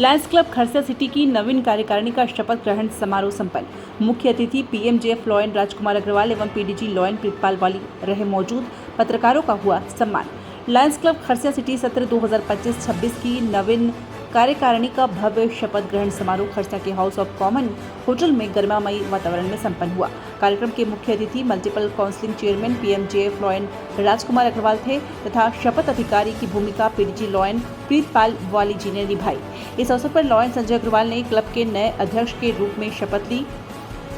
Lions club Kharsia city की नवीन कार्यकारिणी का शपथ ग्रहण समारोह संपन्न। मुख्य अतिथि पीएमजेएफ लॉयन राजकुमार अग्रवाल एवं पीडीजी लॉयन प्रीतपाल वाली रहे मौजूद। पत्रकारों का हुआ सम्मान। लायंस क्लब खरसिया सिटी सत्र 2025-26 की नवीन कार्यकारिणी का भव्य शपथ ग्रहण समारोह खरसिया के हाउस ऑफ कॉमन होटल में गर्मामयी वातावरण में संपन्न हुआ। कार्यक्रम के मुख्य अतिथि मल्टीपल काउंसिलिंग चेयरमैन पीएमजेएफ लॉयन राजकुमार अग्रवाल थे तथा शपथ अधिकारी की भूमिका पीडीजी लॉयन प्रीतपाल वाली जी ने निभाई। इस अवसर पर लॉयन संजय अग्रवाल ने क्लब के नए अध्यक्ष के रूप में शपथ ली,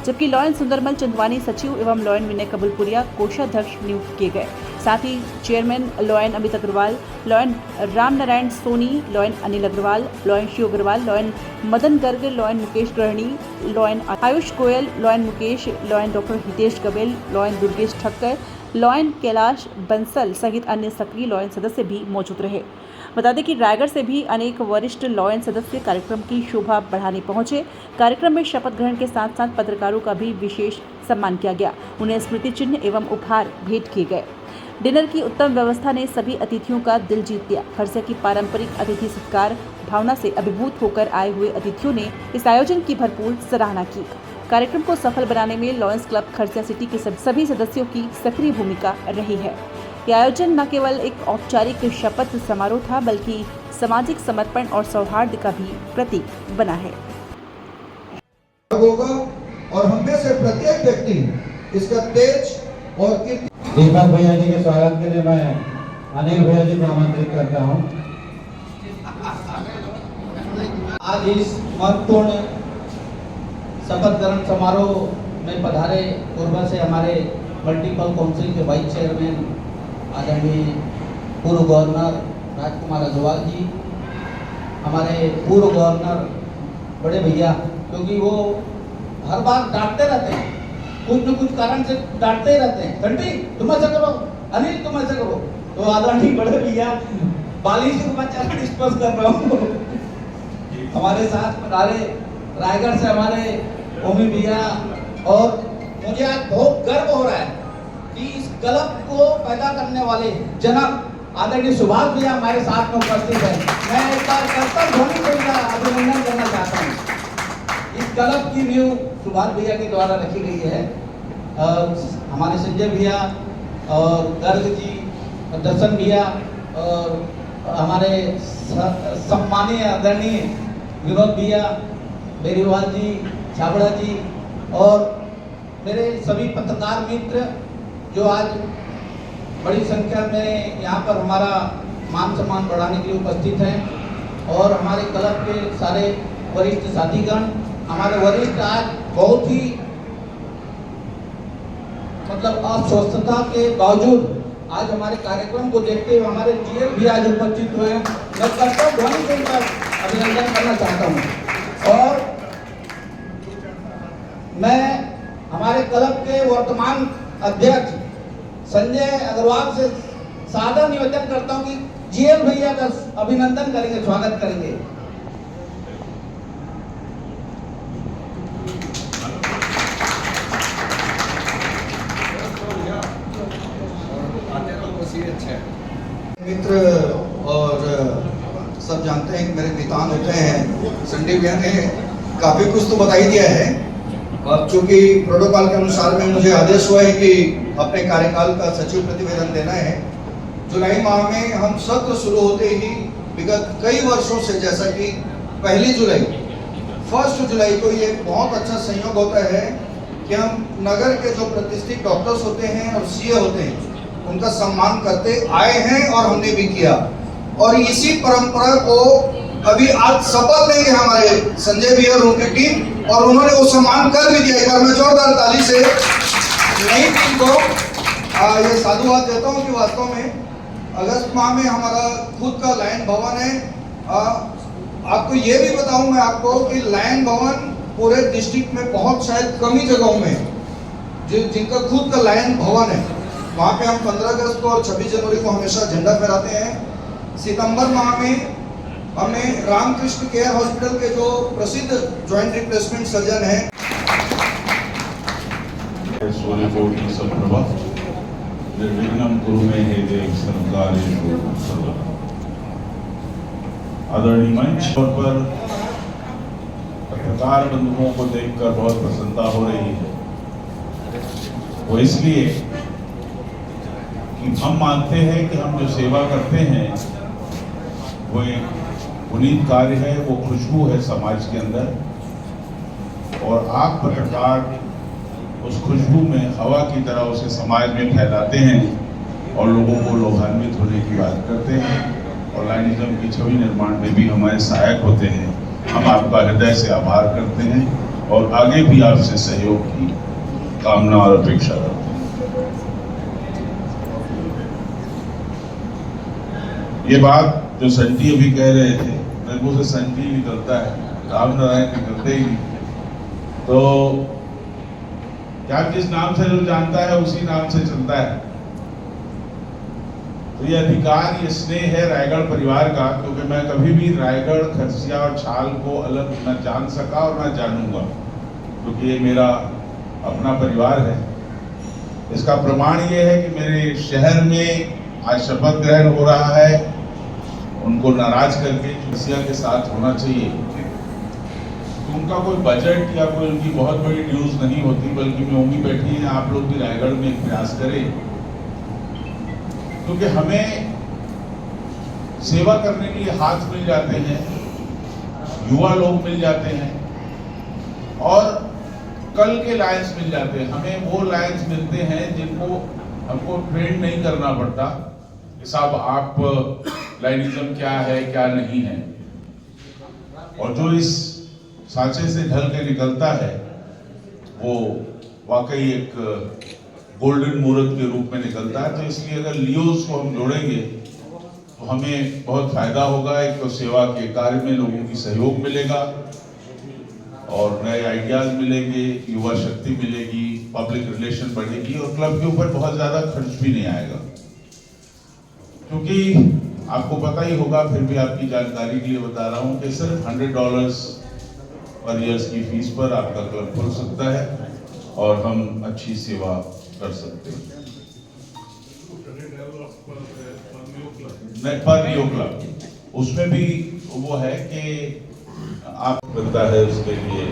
जबकि लॉयन सुंदरमल चंदवानी सचिव एवं लॉयन विनय कबूलपुरिया कोषाध्यक्ष नियुक्त किए गए। साथ ही chairman lion Amit Agarwal, lion Ram Narayan Soni, lion Anil Agarwal, lion Shiv Agarwal, lion Madan Garg, lion Mukesh Grahani, lion Ayush Goyal, lion Mukesh, lion doctor Hitesh Gabel, lion Durgesh Thakkar, lion Kailash Bansal सहित अन्य सक्रिय लॉयन सदस्य भी मौजूद रहे। बता दें कि रायगढ़ से भी अनेक वरिष्ठ लॉयन सदस्य कार्यक्रम की शोभा बढ़ाने पहुंचे। कार्यक्रम में शपथ ग्रहण के साथ साथ पत्रकारों का भी विशेष सम्मान किया गया। उन्हें स्मृति चिन्ह एवं उपहार भेंट किए गए। डिनर की उत्तम व्यवस्था ने सभी अतिथियों का दिल जीत लिया। खरसिया की पारंपरिक अतिथि सत्कार भावना से अभिभूत होकर आए हुए अतिथियों ने इस आयोजन की भरपूर सराहना की। कार्यक्रम को सफल बनाने में लॉयंस क्लब खरसिया सिटी के सभी सदस्यों की सक्रिय भूमिका रही है। यह आयोजन न केवल एक औपचारिक शपथ समारोह था, बल्कि सामाजिक समर्पण और सौहार्द का भी प्रतीक बना है। होगा और हम में से प्रत्येक व्यक्ति इसका तेज और कीर्ति। दीपक भैया जी के स्वागत के लिए मैं अनिल भैया जी को आमंत्रित करता हूं। आज इस महत्वपूर्ण शपथ ग्रहण समारोह में पधारे पूर्व से हमारे मल्टीपल काउंसिल के वाइस चेयरमैन आदरणीय पूर्व गवर्नर राजकुमार अग्रवाल जी, हमारे पूर्व गवर्नर बड़े भैया, क्योंकि वो हर बार डांटते रहते हैं, कुछ न कुछ कारण से डांटते ही रहते हैं, घंटी तुम ऐसा करो, अनिल तुम ऐसा करो। तो आदरणीय बड़े भैया 42 को मैं चैनल स्पष्ट कर रहा हूँ। हमारे साथ पधारे रायगढ़ से हमारे ओमी भैया, और मुझे आज बहुत गर्व हो रहा है कि इस क्लब को पैदा करने वाले जनक आदरणीय सुभाष भैया हमारे साथ में उपस्थित है। मैं एक बार कर्तव्य ध्वनि से इनका अभिनंदन करना चाहता हूँ। इस क्लब की नींव सुभाष भैया के द्वारा रखी गई है। हमारे संजय भैया और गर्ग जी, दर्शन भैया और हमारे सम्मानीय आदरणीय विनोद भैया, बेरीवाल जी, छाबड़ा जी और मेरे सभी पत्रकार मित्र जो आज बड़ी संख्या में यहाँ पर हमारा मान सम्मान बढ़ाने के लिए उपस्थित हैं, और हमारे क्लब के सारे वरिष्ठ साथीगण, हमारे वरिष्ठ आज बहुत ही मतलब अस्वस्थता के बावजूद आज हमारे कार्यक्रम को देखते हुए हमारे जीएल भी आज उपस्थित हुए हैं। मैं कर्तव्य ध्वनि से इनका अभिनंदन करना चाहता हूँ। और मैं हमारे क्लब के वर्तमान अध्यक्ष संजय अग्रवाल से सादर निवेदन करता हूं कि जीएल भैया का अभिनंदन करेंगे, स्वागत करेंगे। मित्र और सब जानते हैं कि मेरे मितान होते हैं। संडे भैया ने काफी कुछ तो बता ही दिया है, और चूंकि प्रोटोकॉल के अनुसार में मुझे आदेश हुआ है कि अपने कार्यकाल का सचिव प्रतिवेदन देना है। जुलाई माह में हम सत्र शुरू होते ही विगत कई वर्षों से, जैसा कि 1 जुलाई को ये बहुत अच्छा संयोग होता है कि हम नगर के जो प्रतिष्ठित डॉक्टर्स होते हैं और सीए होते हैं उनका सम्मान करते आए हैं, और हमने भी किया। और इसी परंपरा को अभी आज शपथ लेंगे हमारे संजय भैया और उनकी टीम, और उन्होंने वो सम्मान कर भी दिया। एक बार मैं जोरदार ताली से नई टीम को ये साधुवाद देता हूँ कि वास्तव में अगस्त माह में हमारा खुद का लायन भवन है। आपको ये भी बताऊं मैं आपको कि लायन भवन पूरे डिस्ट्रिक्ट में बहुत शायद कम ही जगहों में जिनका खुद का लायन भवन है। वहाँ पे हम 15 अगस्त को और 26 जनवरी को हमेशा झंडा फहराते हैं। सितंबर माह में हमने रामकृष्ण केयर हॉस्पिटल के जो प्रसिद्ध जॉइंट रिप्लेसमेंट सर्जन हैं निर्विघ्नं कुरु मे देव सर्वकार्येषु सर्वदा। आदरणीय मंच पर पत्रकार बंधुओं को देखकर बहुत प्रसन्नता हो रही है। वो इसलिए कि हम मानते हैं कि हम जो सेवा करते हैं वो एक पुनीत कार्य है, वो खुशबू है समाज के अंदर, और आप पत्रकार उस खुशबू में हवा की तरह उसे समाज में फैलाते हैं और लोगों को लोभान्वित होने की बात करते हैं और लाइनिज्म की छवि निर्माण में भी हमारे सहायक होते हैं। हम आपका हृदय से आभार करते हैं और आगे भी आपसे सहयोग की कामना और अपेक्षा करते हैं। ये बात जो संटी अभी कह रहे थे, मेरे मुंह से संटी निकलता है, राम नारायण निकलते ही नहीं। तो क्या जिस नाम से जो जानता है उसी नाम से चलता है। तो ये अधिकार, ये स्नेह है रायगढ़ परिवार का, क्योंकि मैं कभी भी रायगढ़, खरसिया और छाल को अलग न जान सका और न जानूंगा, क्योंकि ये मेरा अपना परिवार है। इसका प्रमाण ये है कि मेरे शहर में आज शपथ ग्रहण हो रहा है, उनको नाराज करके खरसिया के साथ होना चाहिए। तो उनका कोई बजट या कोई उनकी बहुत बड़ी न्यूज़ नहीं होती, बल्कि मैं उम्मीद बैठी है आप लोग भी रायगढ़ में एक प्रयास करें, क्योंकि हमें सेवा करने के लिए हाथ मिल जाते हैं, युवा लोग मिल जाते हैं और कल के लायंस मिल जाते हैं। हमें वो लायंस मिलते हैं जिनको हमको ट्रेन नहीं करना पड़ता कि साहब आप लाइनिज्म क्या है क्या नहीं है, और जो इस सांचे से ढल के निकलता है वो वाकई एक गोल्डन मूर्त के रूप में निकलता है। तो इसलिए अगर लियोस को हम जोड़ेंगे तो हमें बहुत फायदा होगा। एक तो सेवा के कार्य में लोगों की सहयोग मिलेगा और नए आइडियाज मिलेंगे, युवा शक्ति मिलेगी, पब्लिक रिलेशन बढ़ेगी और क्लब के ऊपर बहुत ज्यादा खर्च भी नहीं आएगा। क्योंकि आपको पता ही होगा, फिर भी आपकी जानकारी के लिए बता रहा हूँ कि सिर्फ $100 पर ईयर्स की फीस पर आपका क्लब खुल सकता है और हम अच्छी सेवा कर सकते हैं। पर रियो क्लब उसमें भी वो है कि आप बनता है, उसके लिए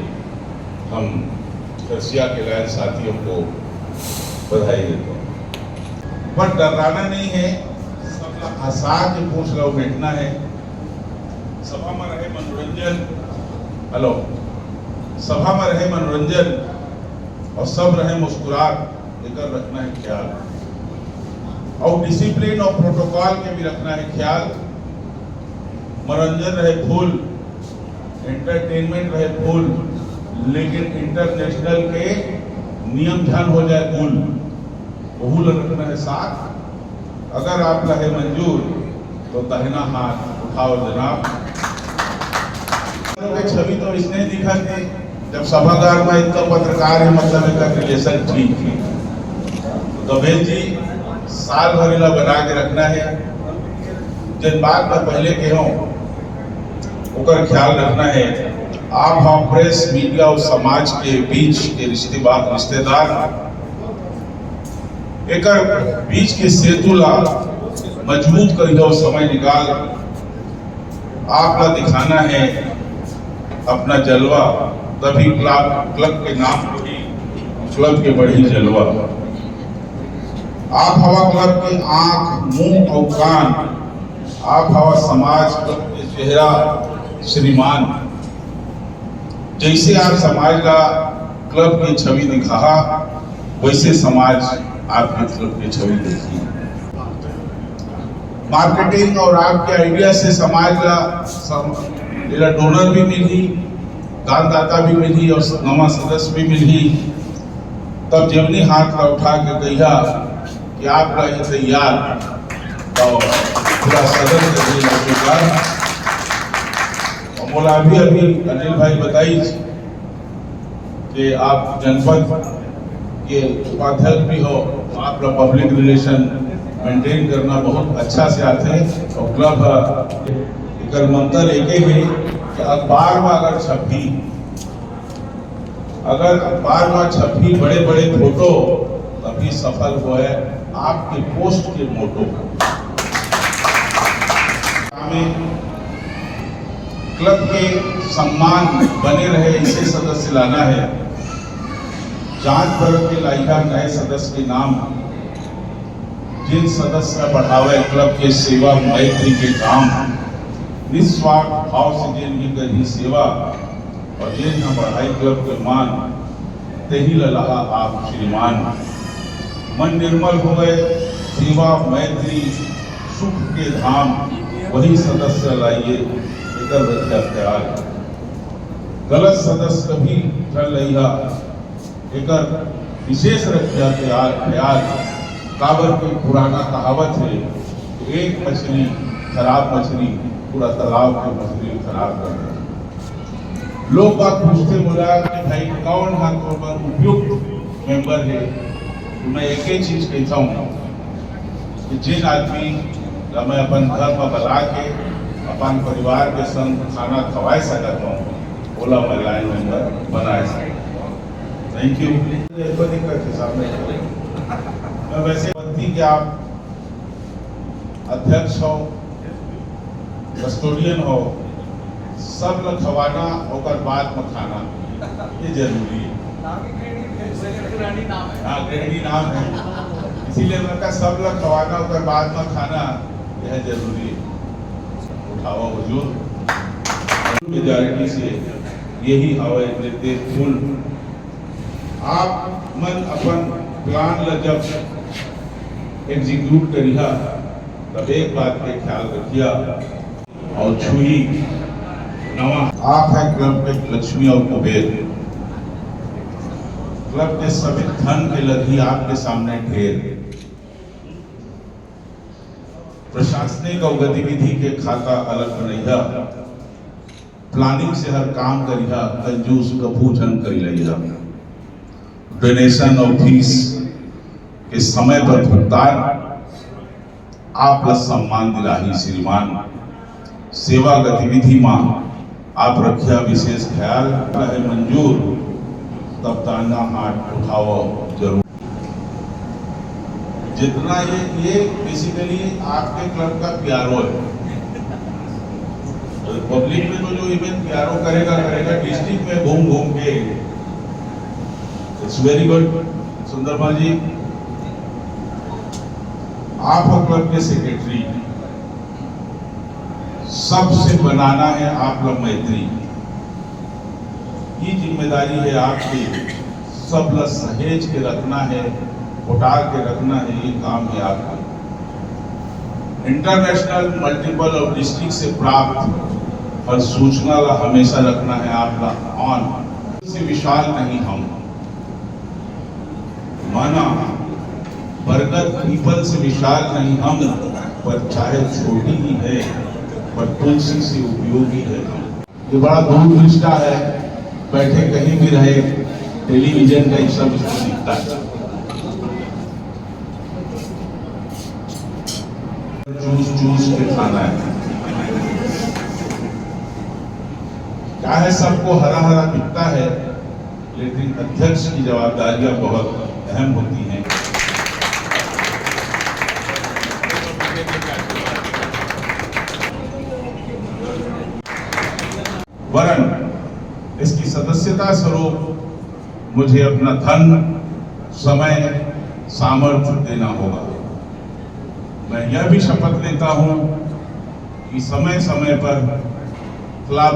हम खरसिया के लायक साथियों को बधाई देते हैं। पर डराना नहीं है, सब हंसा के पूछ लो, बैठना है। सभा में रहे मनोरंजन, हेलो, सभा में रहे मनोरंजन और सब रहे मुस्कुराहट, लेकर रखना है ख्याल, और डिसिप्लिन और प्रोटोकॉल के भी रखना है ख्याल। मनोरंजन रहे फुल, एंटरटेनमेंट रहे फुल, लेकिन इंटरनेशनल के नियम ध्यान हो जाए कुल, बहुल रखना है साथ। अगर आप रहे मंजूर तो दाहिना हाथ उठाओ जनाब। छवि तो इसने दिखा थी जब सभागार में इतना पत्रकार है, मतलब इनका रिलेशन ठीक है। तो बेन जी साल भरेला बना के रखना है, जिन बात पर पहले कहो ओकर ख्याल रखना है। आप हम प्रेस मीडिया और समाज के बीच के रिश्तेदार एक बीच के सेतु ला मजबूत करिए, समय निकाल आपका दिखाना है अपना जलवा, तभी क्लब के नाम बढ़ी, क्लब के बढ़ी जलवा। आप हवा क्लब के आंख, मुंह और कान, आप हवा समाज क्लब के चेहरा श्रीमान। जैसे आप समाज का क्लब की छवि दिखा, वैसे समाज आपके क्लब की छवि देखी। मार्केटिंग और आपके आइडिया से समाज का डोनर भी मिली, दानदाता भी मिली और नवा सदस्य भी मिली। तब जवनी हाथ का उठा के कहिया कि आप रहे तैयार और पूरा सदन कर और बोला अभी अनिल भाई बताइए कि आप जनपद के उपाध्यक्ष भी हो, आप लोग पब्लिक रिलेशन मेंटेन करना बहुत अच्छा से आते हैं। और क्लब मंत्र एक ही है कि अखबार में अगर छपी बड़े बड़े फोटो तभी सफल हो है आपके पोस्ट के मोटो। क्लब के सम्मान बने रहे इसे सदस्य लाना है। जांच परख के लाइका नए सदस्य के नाम, जिन सदस्य बढ़ावे क्लब के सेवा मैत्री के काम, निस्वार्थ भाव से जिनकी करी सेवा और जिन न बढ़ाई क्लब के मान, तेही ललाहा आप श्रीमान। मन निर्मल हो गए सेवा मैत्री सुख के धाम, वही सदस्य लाइए एकर रखिया ख्याल। गलत सदस्य कभी चल रहा एकर विशेष रखिया ख्याल। काबर के पुराना कहावत है, एक मछली खराब मछली पूरा तालाब की मछली खराब कर दे। लोग बात पूछते बोला कि भाई कौन हाथ पर उपयुक्त मेंबर है, तो मैं एक ही चीज कहता हूँ कि जिन आदमी का मैं अपन घर में बुला के अपन परिवार के संग खाना खवाए सकता हूँ, बोला मैं लाइन मेंबर बनाए सकता। Thank you. दिक्कत है सामने मैं वैसे पत्नी के आप अध्यक्ष हो, कस्टोडियन हो, सब लोग खवाना और बाद में खाना, ये जरूरी है। हाँ, गृहिणी नाम है, इसीलिए मैं कहा सब लोग खवाना और बाद में खाना, यह जरूरी है। उठाओ हुजूर, मेजॉरिटी से यही हवा देते फुल। आप मन अपन प्लान ला जब एग्जीक्यूट करिया तब एक बात के ख्याल रखिया और छुई नवा। आप है क्लब के लक्ष्मी और कुबेर, क्लब के सभी धन के लगी आपके सामने ढेर। प्रशासनिक और गतिविधि के खाता अलग बनैया, प्लानिंग से हर काम करिया, कंजूस कपूजन करी लिया। डोनेशन और फीस के समय पर भुगतान, आप सम्मान दिलाही श्रीमान। सेवा गतिविधि में आप रखिया विशेष ख्याल, है मंजूर तब ताना हाथ उठाओ जरूर। जितना ये बेसिकली आपके क्लब का प्यारो है। पब्लिक में तो जो इवेंट प्यारो करेगा डिस्ट्रिक्ट में घूम घूम के। इट्स वेरी गुड सुंदरमा जी, आप क्लब के सेक्रेटरी, सबसे बनाना है आप लोग मैत्री। ये जिम्मेदारी है आपकी, सब लोग सहेज के रखना है, उठार के रखना है, ये काम है आपका। इंटरनेशनल मल्टीपल और डिस्ट्रिक्ट से प्राप्त हर सूचना ला हमेशा रखना है आपका ऑन। से विशाल नहीं हम माना, बरगद पीपल से विशाल नहीं हम, पर चाहे छोटी ही है पर तुलसी से उपयोगी है। ये बड़ा दूरदृष्टा है, बैठे कहीं भी रहे टेलीविजन का सब इसको दिखता है। चूस के खाना है, क्या है सबको हरा हरा दिखता है, लेकिन अध्यक्ष की जवाबदारियां बहुत अहम होती हैं। वरन इसकी सदस्यता स्वरूप मुझे अपना धन, समय, सामर्थ्य देना होगा। मैं यह भी शपथ लेता हूं कि समय समय पर क्लब,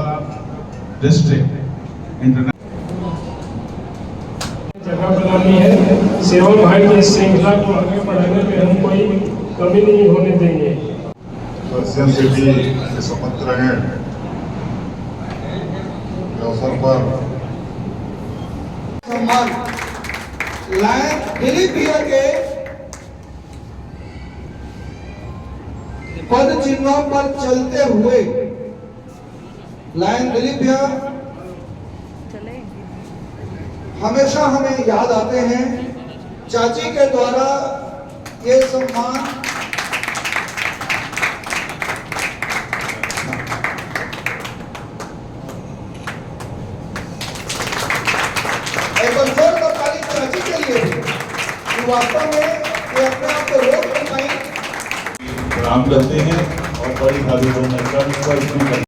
डिस्ट्रिक्ट, इंटरनेशनल जगह बनानी है। सेवा भाई की श्रृंखला को आगे बढ़ाने में हम कोई कमी नहीं होने देंगे। सदस्यों से भी शपथ ग्रहण के अवसर पर सम्मान लायन दिलीप भैया के पद चिन्हों पर चलते हुए लायन दिलीप भैया हमेशा हमें याद आते हैं। चाची के द्वारा ये सम्मान एक बार जोर का ताली चाची के लिए कि वास्तव में ये अपने आप को रोक नहीं पाई। प्रणाम करते हैं और बड़ी भाभी को